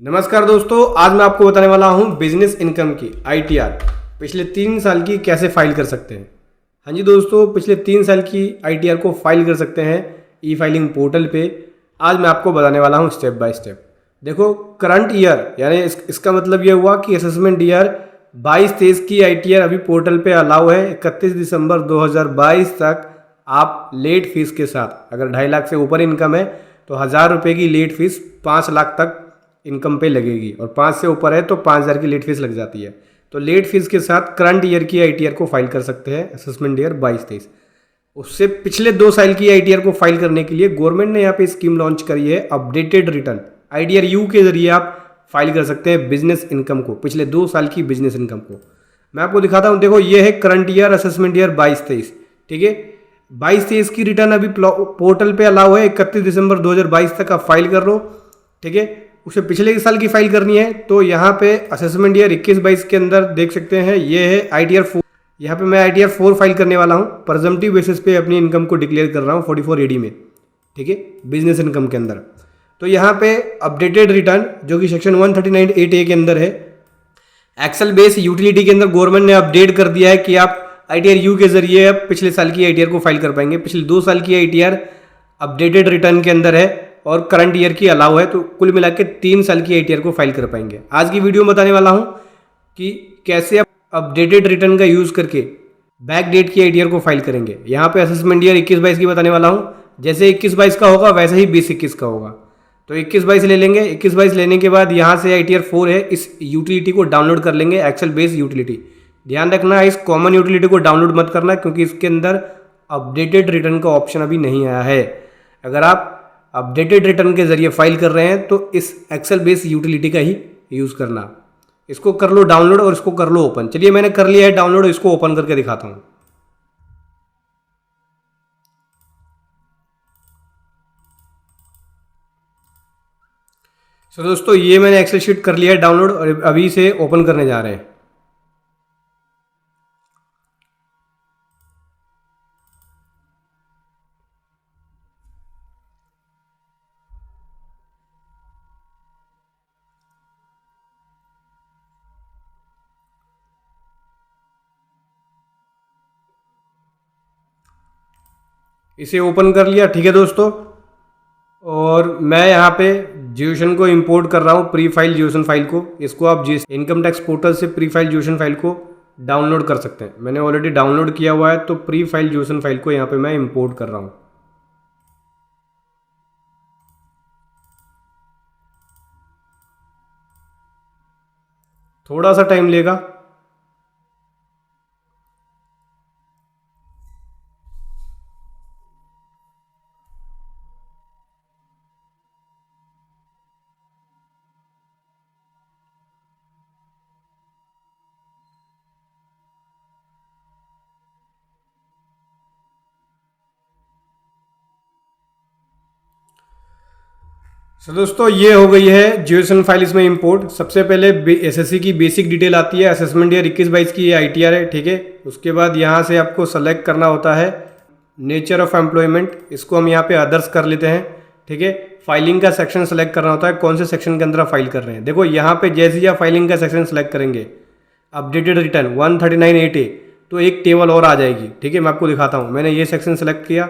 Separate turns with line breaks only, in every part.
नमस्कार दोस्तों, आज मैं आपको बताने वाला हूं बिजनेस इनकम की आईटीआर पिछले 3 साल की कैसे फाइल कर सकते हैं। हाँ जी दोस्तों, पिछले 3 साल की आईटीआर को फाइल कर सकते हैं ई फाइलिंग पोर्टल पे। आज मैं आपको बताने वाला हूं स्टेप बाय स्टेप। देखो, करंट ईयर यानी इसका मतलब ये हुआ कि असेसमेंट ईयर 22-23 की आईटीआर अभी पोर्टल पे अलाउ है। 31 दिसंबर 2022 तक आप लेट फीस के साथ, अगर 2.5 लाख से ऊपर इनकम है तो 1000 रुपये की लेट फीस 5 लाख तक इनकम पे लगेगी, और 5 से ऊपर है तो 5000 की लेट फीस लग जाती है। तो लेट फीस के साथ करंट ईयर की आईटीआर को फाइल कर सकते हैं असेसमेंट ईयर 22-23। उससे पिछले 2 साल की आईटीआर को फाइल करने के लिए गवर्नमेंट ने यहाँ पे स्कीम लॉन्च करी है अपडेटेड रिटर्न। आईटीआर यू के जरिए आप फाइल कर सकते हैं बिजनेस इनकम को, पिछले 2 साल की बिजनेस इनकम को। मैं आपको दिखाता हूँ। देखो, ये है करंट ईयर असेसमेंट ईयर 22-23। ठीक है, 22-23 की रिटर्न अभी पोर्टल पे अलाउ है। 31 दिसंबर 2022 तक आप फाइल कर लो। ठीक है, उसे पिछले साल की फाइल करनी है तो यहाँ पे असेसमेंट ईयर 21-22 के अंदर देख सकते हैं, ये है आईटीआर 4। यहाँ पे मैं आईटीआर 4 फाइल करने वाला हूँ। प्रेजम्पटिव बेसिस पे अपनी इनकम को डिक्लेयर कर रहा हूँ 44 एडी में। ठीक है, बिजनेस इनकम के अंदर। तो यहाँ पे अपडेटेड रिटर्न जो कि सेक्शन 139(8)A के अंदर है, एक्सेल बेस यूटिलिटी के अंदर गवर्नमेंट ने अपडेट कर दिया है कि आप आईटीआर यू के जरिए अब पिछले साल की आईटीआर को फाइल कर पाएंगे। पिछले 2 साल की आईटीआर अपडेटेड रिटर्न के अंदर है और करंट ईयर की अलाउ है, तो कुल मिला के 3 साल की आईटीआर को फाइल कर पाएंगे। आज की वीडियो में बताने वाला हूं कि कैसे आप अपडेटेड रिटर्न का यूज करके बैक डेट की आईटीआर को फाइल करेंगे। यहाँ पे असेसमेंट ईयर 21-22 की बताने वाला हूँ। जैसे 21-22 का होगा वैसे ही 20-21 का होगा। तो 21-22 ले लेंगे। 21-22 लेने के बाद यहाँ से आईटीआर 4 है, इस यूटिलिटी को डाउनलोड कर लेंगे, एक्सेल बेस यूटिलिटी। ध्यान रखना, इस कॉमन यूटिलिटी को डाउनलोड मत करना क्योंकि इसके अंदर अपडेटेड रिटर्न का ऑप्शन अभी नहीं आया है। अगर आप अपडेटेड रिटर्न के जरिए फाइल कर रहे हैं तो इस एक्सेल बेस यूटिलिटी का ही यूज़ करना। इसको कर लो डाउनलोड और इसको कर लो ओपन। चलिए, मैंने कर लिया है डाउनलोड, इसको ओपन करके दिखाता हूँ। तो दोस्तों, ये मैंने एक्सेल शीट कर लिया है डाउनलोड और अभी इसे ओपन करने जा रहे हैं। इसे ओपन कर लिया। ठीक है दोस्तों, और मैं यहाँ पे जियोशन को इंपोर्ट कर रहा हूँ, प्री फाइल जियोशन फाइल को। इसको आप इनकम टैक्स पोर्टल से प्री फाइल जियोशन फाइल को डाउनलोड कर सकते हैं। मैंने ऑलरेडी डाउनलोड किया हुआ है, तो प्री फाइल जियोशन फाइल को यहाँ पे मैं इंपोर्ट कर रहा हूँ। थोड़ा सा टाइम लेगा। तो दोस्तों, ये हो गई है जियोसन फाइल इसमें इंपोर्ट। सबसे पहले एसएससी की बेसिक डिटेल आती है। असेसमेंट ईयर 21-22 की आईटीआर है। ठीक है, उसके बाद यहाँ से आपको सेलेक्ट करना होता है नेचर ऑफ एम्प्लॉयमेंट। इसको हम यहाँ पे अदर्स कर लेते हैं। ठीक है, फाइलिंग का सेक्शन सेलेक्ट करना होता है, कौन से सेक्शन के अंदर आप फाइल कर रहे हैं। देखो, यहाँ पे जैसे ही आप फाइलिंग का सेक्शन सेलेक्ट करेंगे अपडेटेड रिटर्न 139(8)A, तो एक टेबल और आ जाएगी। ठीक है, मैं आपको दिखाता हूँ। मैंने ये सेक्शन सेलेक्ट किया,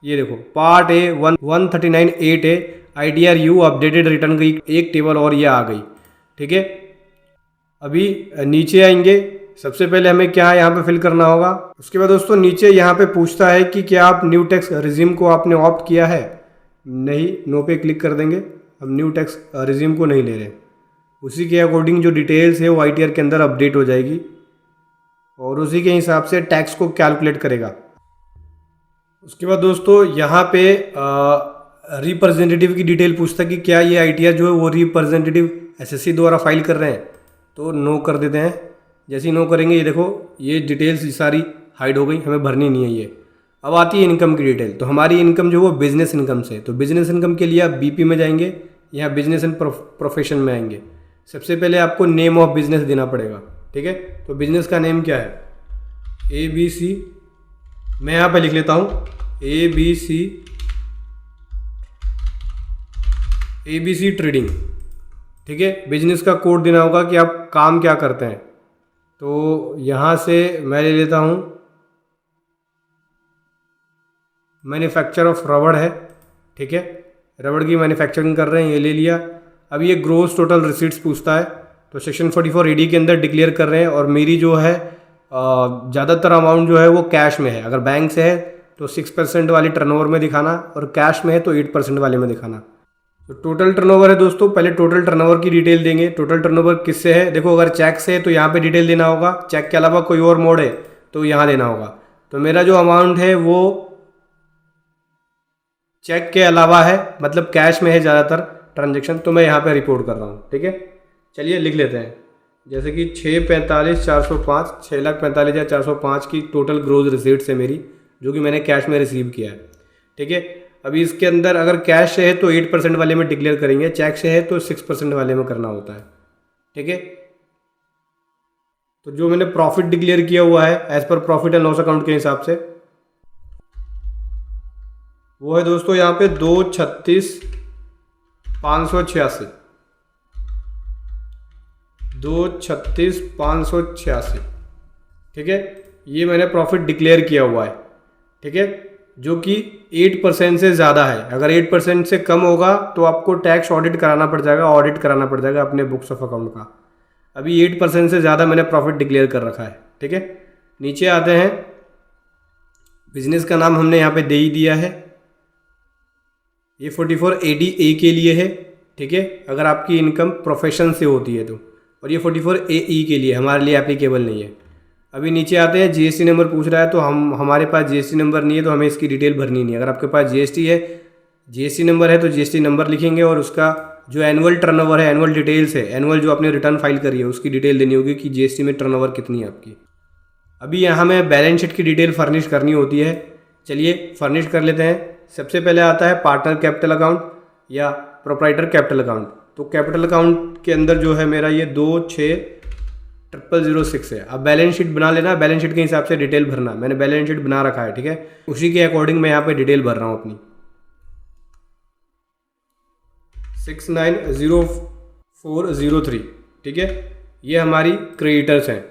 ये देखो part A 139(8)A ITR you updated return की एक टेबल और ये आ गई। ठीक है, अभी नीचे आएंगे। सबसे पहले हमें क्या यहाँ पे फिल करना होगा। उसके बाद दोस्तों, नीचे यहाँ पे पूछता है कि क्या आप न्यू टैक्स रिज्यूम को आपने ऑप्ट किया है। नहीं, नो पे क्लिक कर देंगे। हम न्यू टैक्स रिज्यूम को नहीं ले रहे। उसी के अकॉर्डिंग जो डिटेल्स है वो आईटीआर के अंदर अपडेट हो जाएगी और उसी के हिसाब से टैक्स को कैलकुलेट करेगा। उसके बाद दोस्तों, यहाँ पे रिप्रेजेंटेटिव की डिटेल पूछता है कि क्या ये आईटीआर जो है वो रिप्रेजेंटेटिव एसएससी द्वारा फाइल कर रहे हैं, तो नो कर देते हैं। जैसे ही नो करेंगे, ये देखो ये डिटेल्स सारी हाइड हो गई, हमें भरनी नहीं है ये। अब आती है इनकम की डिटेल। तो हमारी इनकम जो वो बिजनेस इनकम से, तो बिजनेस इनकम के लिए आप बीपी में जाएंगे, यहाँ बिजनेस एंड प्रोफेशन में आएंगे। सबसे पहले आपको नेम ऑफ बिजनेस देना पड़ेगा। ठीक है, तो बिजनेस का नेम क्या है, ABC। मैं यहाँ पे लिख लेता हूँ ABC ट्रेडिंग। ठीक है, बिजनेस का कोड देना होगा कि आप काम क्या करते हैं। तो यहाँ से मैं ले लेता हूँ मैन्युफैक्चर ऑफ रबड़ है, ठीक है, रबड़ की मैन्युफैक्चरिंग कर रहे हैं, ये ले लिया। अब ये ग्रोस टोटल रिसीट्स पूछता है, तो सेक्शन 44 एडी के अंदर डिक्लेयर कर रहे हैं, और मेरी जो है ज़्यादातर अमाउंट जो है वो कैश में है। अगर बैंक से है तो 6% वाली टर्नओवर में दिखाना, और कैश में है तो 8% वाले में दिखाना। तो टोटल टर्नओवर है दोस्तों, पहले टोटल टर्नओवर की डिटेल देंगे। टोटल टर्नओवर किससे है, देखो अगर चेक से है तो यहाँ पे डिटेल देना होगा, चेक के अलावा कोई और मोड है तो यहाँ देना होगा। तो मेरा जो अमाउंट है वो चेक के अलावा है, मतलब कैश में है ज़्यादातर ट्रांजेक्शन, तो मैं यहाँ पे रिपोर्ट कर रहा हूँ, ठीक है। चलिए लिख लेते हैं, जैसे कि 645,405 6,45,405 की टोटल ग्रोस रिसीट्स है मेरी, जो कि मैंने कैश में रिसीव किया है, ठीक है। अभी इसके अंदर अगर कैश से है तो 8% वाले में डिक्लेयर करेंगे, चेक से है तो 6% वाले में करना होता है, ठीक है। तो जो मैंने प्रॉफिट डिक्लेयर किया हुआ है as per profit and loss account के हिसाब से, वो है दोस्तों यहाँ पे 236,586 236,586, ठीक है। ये मैंने प्रॉफिट डिक्लेयर किया हुआ है, ठीक है, जो कि 8% से ज़्यादा है। अगर 8% से कम होगा तो आपको टैक्स ऑडिट कराना पड़ जाएगा अपने बुक्स ऑफ अकाउंट का। अभी 8% से ज़्यादा मैंने प्रॉफिट डिक्लेयर कर रखा है, ठीक है। नीचे आते हैं, बिजनेस का नाम हमने यहाँ पे दे ही दिया है, ये 44 ADA के लिए है, ठीक है, अगर आपकी इनकम प्रोफेशन से होती है तो, और ये 44 AE के लिए, हमारे लिए एप्लीकेबल नहीं है। अभी नीचे आते हैं, GST नंबर पूछ रहा है, तो हमारे पास GST नंबर नहीं है तो हमें इसकी डिटेल भरनी नहीं है। अगर आपके पास GST है, GST नंबर है तो GST नंबर लिखेंगे, और उसका जो एनुअल टर्नओवर है, एनुअल डिटेल्स है, एनुअल जो आपने रिटर्न फाइल करी है उसकी डिटेल देनी होगी कि GST में टर्नओवर कितनी है आपकी। अभी यहाँ में बैलेंस शीट की डिटेल फर्निश करनी होती है, चलिए फर्निश कर लेते हैं। सबसे पहले आता है पार्टनर कैपिटल अकाउंट या प्रोप्राइटर कैपिटल अकाउंट। तो कैपिटल अकाउंट के अंदर जो है मेरा ये 26,006 है। अब बैलेंस शीट बना लेना, बैलेंस शीट के हिसाब से डिटेल भरना, मैंने बैलेंस शीट बना रखा है, ठीक है, उसी के अकॉर्डिंग मैं यहाँ पे डिटेल भर रहा हूँ अपनी। 690403, ठीक है, ये हमारी क्रेडिटर्स हैं।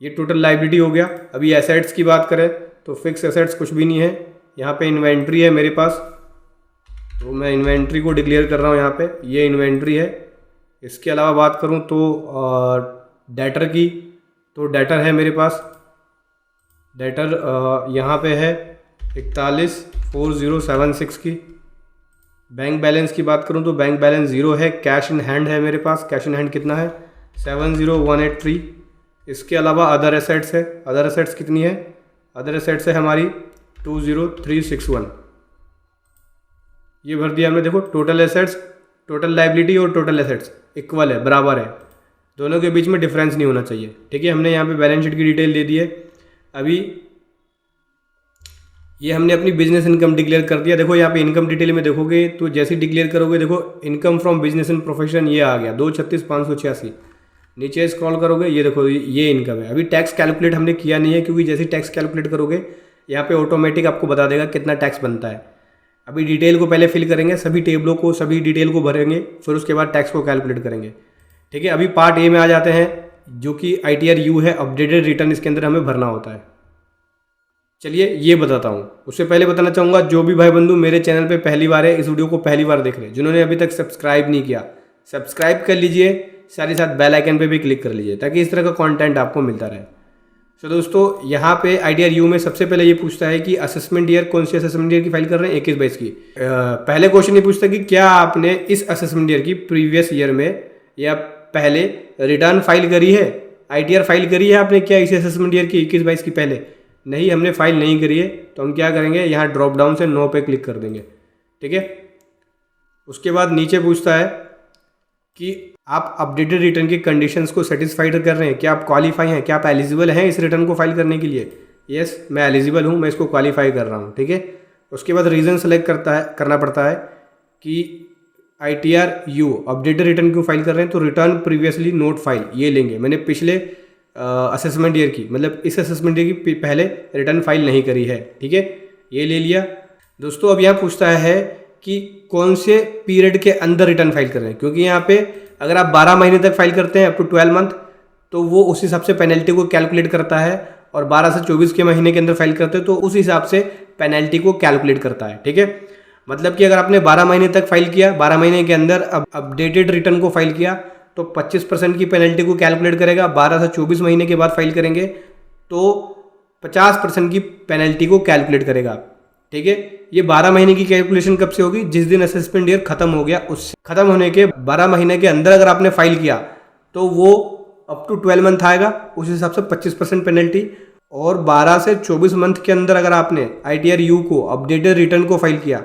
ये टोटल लाइबिलिटी हो गया। अभी एसेट्स की बात करें तो फिक्स एसेट्स कुछ भी नहीं है, यहाँ पे इन्वेंट्री है मेरे पास, तो मैं इन्वेंट्री को डिक्लेयर कर रहा हूँ यहाँ पे, ये इन्वेंट्री है। इसके अलावा बात करूँ तो डेटर की, तो डेटर है मेरे पास, डेटर यहाँ पे है 414076 की। बैंक बैलेंस की बात करूँ तो बैंक बैलेंस 0 है। कैश इन हैंड है मेरे पास, कैश इन हैंड कितना है 70183। इसके अलावा अदर एसेट्स है, अदर एसेट्स कितनी है, अदर एसेट्स है हमारी 20361। ये भर दिया हमने। देखो टोटल एसेट्स, टोटल लाइबिलिटी और टोटल एसेट्स इक्वल है, बराबर है, दोनों के बीच में डिफरेंस नहीं होना चाहिए, ठीक है। हमने यहाँ पे बैलेंस शीट की डिटेल दे दी है। अभी ये हमने अपनी बिजनेस इनकम डिक्लेयर कर दिया। देखो यहाँ पे इनकम डिटेल में देखोगे तो जैसे डिक्लेयर करोगे, देखो income from business and profession ये आ गया 236,586। नीचे स्क्रॉल करोगे, ये देखो ये इनकम है। अभी टैक्स कैलकुलेट हमने किया नहीं है, क्योंकि जैसे टैक्स कैलकुलेट करोगे यहाँ पे ऑटोमेटिक आपको बता देगा कितना टैक्स बनता है। अभी डिटेल को पहले फिल करेंगे, सभी टेबलों को, सभी डिटेल को भरेंगे, फिर उसके बाद टैक्स को कैलकुलेट करेंगे, ठीक है। अभी पार्ट ए में आ जाते हैं, जो कि ITR U है, अपडेटेड रिटर्न, इसके अंदर हमें भरना होता है। चलिए ये बताता हूँ। उससे पहले बताना चाहूँगा, जो भी भाई बंधु मेरे चैनल पे पहली बार है, इस वीडियो को पहली बार देख रहे हैं, जिन्होंने अभी तक सब्सक्राइब नहीं किया, सब्सक्राइब कर लीजिए, साथ ही साथ बेल आइकन पे भी क्लिक कर लीजिए, ताकि इस तरह का कंटेंट आपको मिलता रहे। तो दोस्तों यहाँ पे ITR U में सबसे पहले ये पूछता है कि असेसमेंट ईयर, कौन सी असेसमेंट ईयर की फाइल कर रहे हैं, 21-22 की। पहले क्वेश्चन ये पूछता है कि क्या आपने इस असेसमेंट ईयर की प्रीवियस ईयर में या पहले रिटर्न फाइल करी है, ITR फाइल करी है आपने क्या इसी असेसमेंट ईयर की 21-22 की पहले? नहीं, हमने फाइल नहीं करी है, तो हम क्या करेंगे, यहाँ ड्रॉप डाउन से नो पे क्लिक कर देंगे, ठीक है। उसके बाद नीचे पूछता है कि आप अपडेटेड रिटर्न की कंडीशंस को सेटिस्फाइड कर रहे हैं, क्या आप क्वालिफाई हैं, क्या आप एलिजिबल हैं इस रिटर्न को फाइल करने के लिए। यस, मैं एलिजिबल हूँ, मैं इसको क्वालिफाई कर रहा हूँ, ठीक है। उसके बाद रीज़न सेलेक्ट करना पड़ता है कि ITR U अपडेटेड रिटर्न क्यों फाइल कर रहे हैं, तो रिटर्न प्रीवियसली नोट फाइल ये लेंगे। मैंने पिछले असेसमेंट ईयर की, मतलब इस असेसमेंट ईयर की पहले रिटर्न फाइल नहीं करी है, ठीक है, ये ले लिया। दोस्तों अब यहाँ पूछता है कि कौन से पीरियड के अंदर रिटर्न फाइल कर रहे हैं, क्योंकि यहाँ पे अगर आप 12 महीने तक फाइल करते हैं अप टू 12 मंथ, तो वो उस हिसाब से पेनल्टी को कैलकुलेट करता है, और 12 से 24 के महीने के अंदर फाइल करते हैं तो उस हिसाब से पेनल्टी को कैलकुलेट करता है। ठीक है, मतलब कि अगर आपने 12 महीने तक फाइल किया, 12 महीने के अंदर अपडेटेड रिटर्न को फाइल किया तो 25% की पेनल्टी को कैलकुलेट करेगा। 12 से 24 महीने के बाद फाइल करेंगे तो 50% की पेनल्टी को कैलकुलेट करेगा। ठीक है, ये 12 महीने की कैलकुलेशन कब से होगी? जिस दिन असेसमेंट ईयर खत्म हो गया, उससे खत्म होने के 12 महीने के अंदर अगर आपने फाइल किया तो वो अप टू 12 मंथ आएगा, उस हिसाब से 25% पेनल्टी। और 12 से 24 मंथ के अंदर अगर आपने ITR U को अपडेटेड रिटर्न को फाइल किया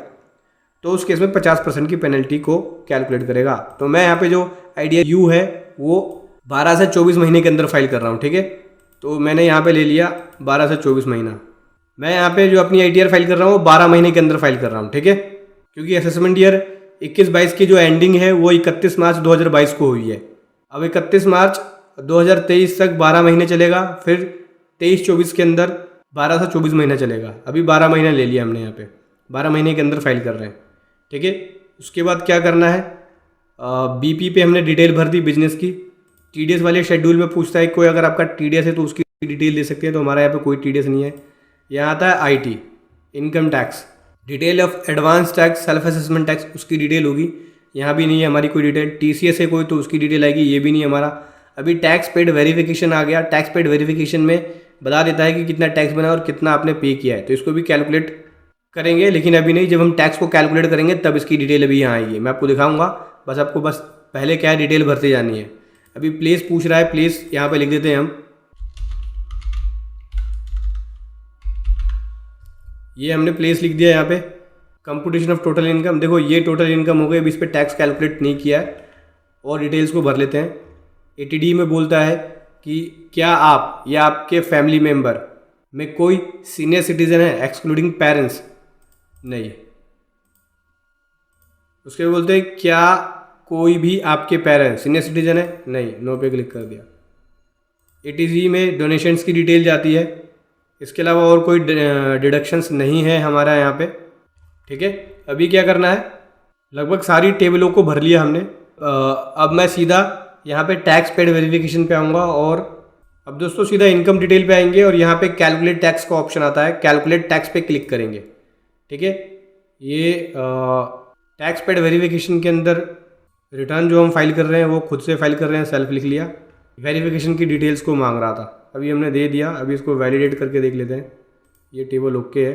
तो उस केस में 50% की पेनल्टी को कैलकुलेट करेगा। तो मैं यहाँ पे जो ITR U है वो 12 से 24 महीने के अंदर फाइल कर रहा हूँ। ठीक है, तो मैंने यहाँ पे ले लिया 12 से 24 महीना। मैं यहाँ पे जो अपनी ITR फाइल कर रहा हूँ वो 12 महीने के अंदर फाइल कर रहा हूँ। ठीक है, क्योंकि असेसमेंट ईयर 21-22 की जो एंडिंग है वो 31 मार्च 2022 को हुई है। अब 31 मार्च 2023 तक 12 महीने चलेगा, फिर 23-24 के अंदर 12 से 24 महीना चलेगा। अभी 12 महीना ले लिया हमने, यहाँ पे 12 महीने के अंदर फाइल कर रहे हैं। ठीक है, उसके बाद क्या करना है, BP पे हमने डिटेल भर दी बिजनेस की। TDS वाले शेड्यूल में पूछता है कोई अगर आपका TDS है तो उसकी डिटेल दे सकते हैं, तो हमारा यहाँ पे कोई TDS नहीं है। यहाँ आता है IT income tax, detail of advance tax, self assessment tax, उसकी डिटेल होगी। यहाँ भी नहीं है हमारी कोई डिटेल। TCS है कोई तो उसकी डिटेल आएगी, ये भी नहीं है हमारा। अभी टैक्स पेड वेरिफिकेशन आ गया। टैक्स पेड वेरिफिकेशन में बता देता है कि कितना टैक्स बना और कितना आपने पे किया है, तो इसको भी कैलकुलेट करेंगे, लेकिन अभी नहीं। जब हम टैक्स को कैलकुलेट करेंगे तब इसकी डिटेल अभी यहाँ आएगी, मैं आपको दिखाऊंगा। बस आपको बस पहले क्या है, डिटेल भरते जानी है। अभी प्लेस पूछ रहा है, प्लेस यहाँ पे लिख देते हैं हम। ये हमने प्लेस लिख दिया यहाँ पे। कंप्यूटेशन ऑफ टोटल इनकम, देखो ये टोटल इनकम हो गई, अभी इस पर टैक्स कैलकुलेट नहीं किया है। और डिटेल्स को भर लेते हैं। ATD में बोलता है कि क्या आप या आपके फैमिली मेम्बर में कोई सीनियर सिटीजन है एक्सक्लूडिंग पेरेंट्स? नहीं। उसके बाद बोलते हैं क्या कोई भी आपके पेरेंट्स सीनियर सिटीजन है? नहीं, नो पे क्लिक कर दिया। ATG में डोनेशंस की डिटेल जाती है। इसके अलावा और कोई डिडक्शंस नहीं है हमारा यहाँ पे। ठीक है, अभी क्या करना है, लगभग सारी टेबलों को भर लिया हमने। अब मैं सीधा यहाँ पे टैक्स पेड वेरिफिकेशन पे आऊँगा, और अब दोस्तों सीधा इनकम डिटेल पे आएंगे और यहाँ पे कैलकुलेट टैक्स का ऑप्शन आता है। कैलकुलेट टैक्स पे क्लिक करेंगे। ठीक है, ये टैक्स पेड वेरिफिकेशन के अंदर रिटर्न जो हम फाइल कर रहे हैं वो खुद से फाइल कर रहे हैं, सेल्फ लिख लिया। वेरिफिकेशन की डिटेल्स को मांग रहा था, अभी हमने दे दिया। अभी इसको वैलिडेट करके देख लेते हैं। ये टेबल ओके है।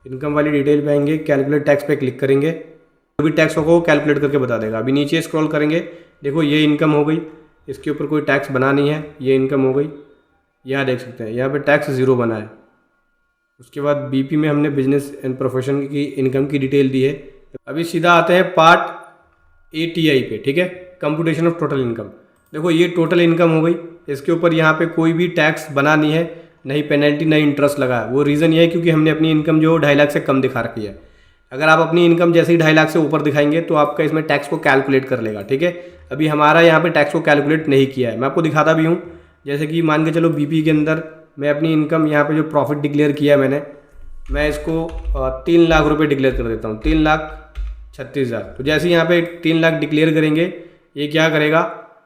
इनकम वाली डिटेल पे आएंगे, कैलकुलेट टैक्स पे क्लिक करेंगे, अभी टैक्स को कैलकुलेट करके बता देगा। अभी नीचे स्क्रॉल करेंगे, देखो ये इनकम हो गई, इसके ऊपर कोई टैक्स बना नहीं है, ये इनकम हो गई। यहाँ देख सकते हैं, यहाँ पे टैक्स 0 बना है। उसके बाद BP में हमने बिजनेस एंड प्रोफेशन की इनकम की डिटेल दी है। अभी सीधा आते हैं पार्ट ATI पे। ठीक है, कंप्यूटेशन ऑफ टोटल इनकम। देखो ये टोटल इनकम हो गई, इसके ऊपर यहाँ पे कोई भी टैक्स बना नहीं है, नहीं पेनल्टी नहीं इंटरेस्ट लगा है। वो रीज़न ये है क्योंकि हमने अपनी इनकम जो 2.5 लाख से कम दिखा रखी है। अगर आप अपनी इनकम जैसे ही 2.5 लाख से ऊपर दिखाएंगे तो आपका इसमें टैक्स को कैलकुलेट कर लेगा। ठीक है, अभी हमारा यहाँ पे टैक्स को कैलकुलेट नहीं किया है। मैं आपको दिखाता भी हूँ, जैसे कि मान के चलो BP के अंदर मैं अपनी इनकम यहाँ पे जो प्रॉफिट डिक्लेयर किया है मैंने, मैं इसको 3 लाख रुपये डिक्लेयर कर देता हूँ, 3,36,000। तो जैसे यहाँ पे 3 लाख डिक्लेयर करेंगे, ये क्या करेगा,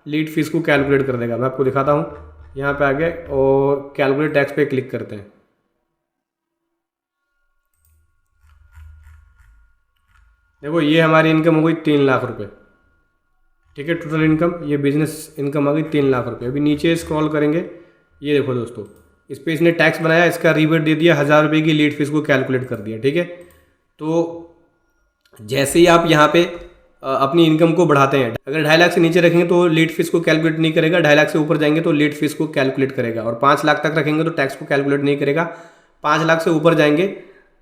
लीड फीस को कैलकुलेट कर देगा। मैं आपको दिखाता हूँ, यहाँ पे आगे और कैलकुलेट टैक्स पे क्लिक करते हैं। देखो ये हमारी इनकम हो गई 3 लाख रुपए। ठीक है, टोटल इनकम, ये बिजनेस इनकम आ गई 3 लाख रुपए। अभी नीचे स्क्रॉल करेंगे, ये देखो दोस्तों, इस पे इसने टैक्स बनाया, इसका रिबेट दे दिया, 1000 रुपये की लीड फीस को कैलकुलेट कर दिया। ठीक है, तो जैसे ही आप यहाँ पे अपनी इनकम को बढ़ाते हैं, अगर 2.5 लाख से नीचे रखेंगे तो लीड फीस को कैलकुलेट नहीं करेगा, 2.5 लाख से ऊपर जाएंगे तो लीड फीस को कैलकुलेट करेगा, और 5 लाख तक रखेंगे तो टैक्स को कैलकुलेट नहीं करेगा। 5 लाख से ऊपर जाएंगे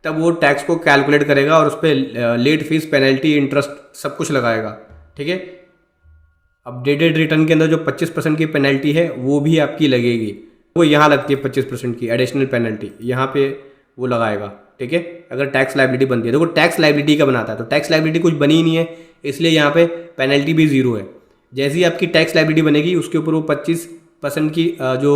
तब वो टैक्स को कैलकुलेट करेगा और उस पर लेट फीस, पेनल्टी, इंटरेस्ट सब कुछ लगाएगा। ठीक है, अपडेटेड रिटर्न के अंदर जो 25% की पेनल्टी है वो भी आपकी लगेगी, वो यहाँ लगती है 25% की एडिशनल पेनल्टी, यहाँ पे वो लगाएगा। ठीक है, अगर टैक्स लायबिलिटी बनती है, देखो टैक्स लायबिलिटी का बनाता है, तो टैक्स लायबिलिटी कुछ बनी ही नहीं है, इसलिए यहाँ पे पेनल्टी भी 0 है। जैसे ही आपकी टैक्स लायबिलिटी बनेगी उसके ऊपर वो 25% की जो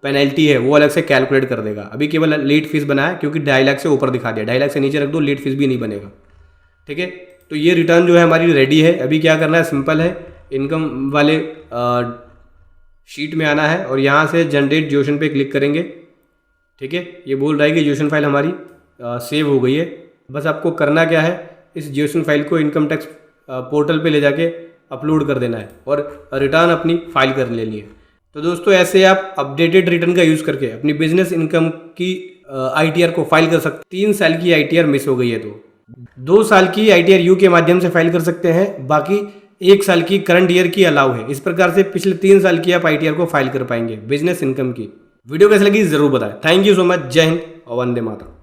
पेनल्टी है वो अलग से कैलकुलेट कर देगा। अभी केवल लेट फीस बना है क्योंकि 2.5 लाख से ऊपर दिखा दिया, 2.5 लाख से नीचे रख दो लेट फीस भी नहीं बनेगा। ठीक है, तो ये रिटर्न जो है हमारी रेडी है। अभी क्या करना है, सिंपल है, इनकम वाले शीट में आना है और यहाँ से जनरेट जियोशन पे क्लिक करेंगे। ठीक है, ये बोल रहा है कि जियोशन फाइल हमारी सेव हो गई है। बस आपको करना क्या है, इस जियोशन फाइल को इनकम टैक्स पोर्टल पे ले जाके अपलोड कर देना है और रिटर्न अपनी फाइल कर लेनी है। तो दोस्तों ऐसे आप अपडेटेड रिटर्न का यूज़ करके अपनी बिजनेस इनकम की ITR को फाइल कर सकते। 3 साल की ITR मिस हो गई है तो 2 साल की ITR यू के माध्यम से फाइल कर सकते हैं, बाकी 1 साल की करंट ईयर की अलाउ है। इस प्रकार से पिछले 3 साल की आप ITR को फाइल कर पाएंगे बिजनेस इनकम की। वीडियो कैसी लगी ज़रूर बताएं। Thank you so much. जय हिंद और वंदे मातरम।